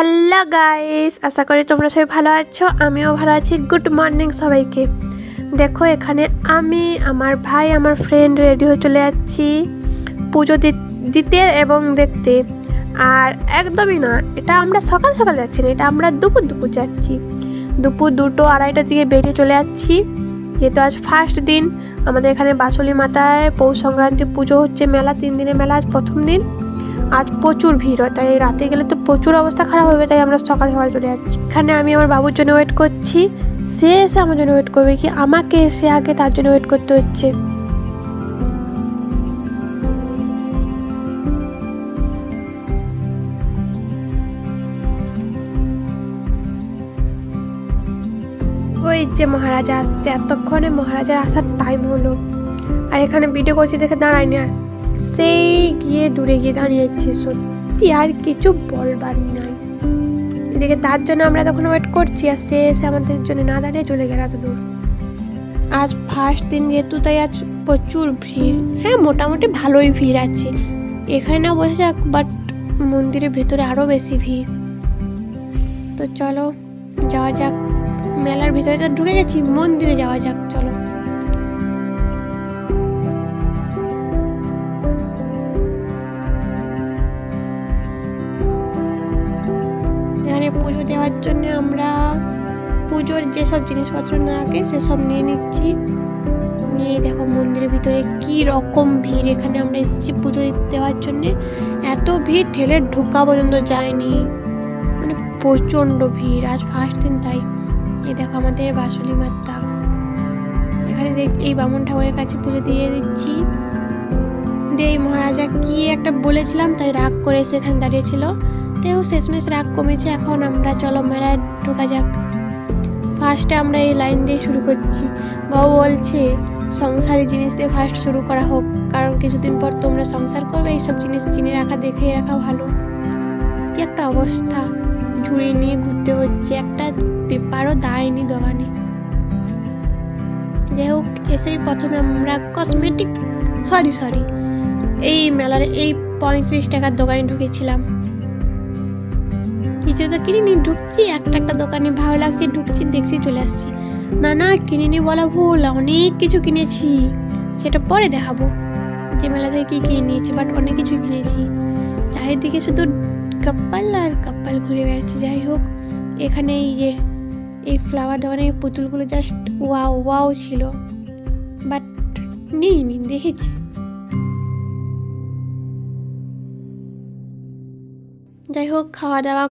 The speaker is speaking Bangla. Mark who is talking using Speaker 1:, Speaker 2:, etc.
Speaker 1: হ্যালো গাইস, আশা করি তোমরা সবাই ভালো আছো। আমিও ভালো আছি। গুড মর্নিং সবাইকে। দেখো এখানে আমি, আমার ভাই, আমার ফ্রেন্ড রেডি হয়ে চলে যাচ্ছি পুজো দিতে এবং দেখতে। আর একদমই না, এটা আমরা সকাল সকাল যাচ্ছি না, এটা আমরা দুপুর দুপুর যাচ্ছি। দুপুর 2টো 2:30টার দিকে বেরিয়ে চলে যাচ্ছি, যেহেতু আজ ফার্স্ট দিন। আমাদের এখানে বাসুলি মাতায় পৌষ সংক্রান্তি পুজো হচ্ছে, মেলা 3 দিনের মেলা, আজ প্রথম দিন। আজ প্রচুর ভিড় হয়, তাই রাতে গেলে তো প্রচুর অবস্থা খারাপ হবে, তাই আমরা সকাল সকাল চলে যাচ্ছি। এখানে আমি আমার বাবুর জন্য ওয়েট করছি, সে এসে আমার জন্য ওয়েট করবে কি আমাকে এসে আগে তার জন্য ওয়েট করতে হচ্ছে। ওই যে মহারাজা আসছে, এতক্ষণে মহারাজার আসার টাইম হলো। আর এখানে ভিডিও করছি দেখে দাঁড়ায়নি, আর সেই গিয়ে দূরে গিয়ে দাঁড়িয়েছে। সত্যি আর কিছু বলবার নাই। এদিকে তার জন্য আমরা তখন ওয়েট করছি, আর সে এসে আমাদের জন্য না দাঁড়িয়ে চলে গেল এত দূর। আজ ফার্স্ট দিন যেহেতু, তাই আজ প্রচুর ভিড়। হ্যাঁ, মোটামুটি ভালোই ভিড় আছে। এখানেও বসে যাক, বাট মন্দিরের ভেতরে আরও বেশি ভিড়। তো চলো যাওয়া যাক, মেলার ভিতরে তো ঢুকে গেছি, মন্দিরে যাওয়া যাক, চলো। এখানে পুজো দেওয়ার জন্য আমরা পুজোর যেসব জিনিসপত্র না লাগে সেসব নিয়ে নিচ্ছি। নিয়ে দেখো মন্দিরের ভিতরে কি রকম ভিড়। এখানে আমরা এসেছি পুজো দেওয়ার জন্য, এত ভিড় ঠেলে ঢোকা পর্যন্ত যায়নি, মানে প্রচণ্ড ভিড়। আজ ফার্স্ট দিন, তাই এই দেখো আমাদের বাসুলি মাতা। এখানে এই বামুন ঠাকুরের কাছে পুজো দিয়ে দিচ্ছি। দিয়ে মহারাজা কি একটা বলেছিলাম, তাই রাগ করে সেখানে দাঁড়িয়েছিল। তাইও শেষমেশ রাগ কমেছে। এখন আমরা চলো মেলায় ঢোকা যাক। ফার্স্টে আমরা এই লাইন দিয়ে শুরু করছি। বাবু বলছে সংসারের জিনিস দিয়ে ফার্স্ট শুরু করা হোক, কারণ কিছুদিন পর তোমরা সংসার করবে, এইসব জিনিস চিনে রাখা, দেখে রাখা ভালো। কি একটা অবস্থা, ঝুড়ি নিয়ে ঘুরতে হচ্ছে, একটা পেপারও দেয়নি দোকানে। যাই হোক, এসেই প্রথমে আমরা কসমেটিক সরি এই মেলার এই 35 টাকার দোকানে ঢুকেছিলাম। কিছু তো কিনিনি, ঢুকছি একটা দোকানে, ভালো লাগছে, ঢুকছি, দেখছি, চলে আসছি। না কিনিনি বলা ভুল, অনেক কিছু কিনেছি, সেটা পরে দেখাবো যে মেলা থেকে কি নিয়েছি। বাট অনেক কিছু কিনেছি, চারিদিকে শুধু কাপ্পাল আর কাপ্পাল ঘুরে বেড়াচ্ছে। যাই হোক, এখানে এই ফ্লাওয়ার দোকানে পুতুলগুলো জাস্ট ওয়াও ছিল, বাট নিইনি, দেখেছি। যাই হোক, খাওয়া দাওয়া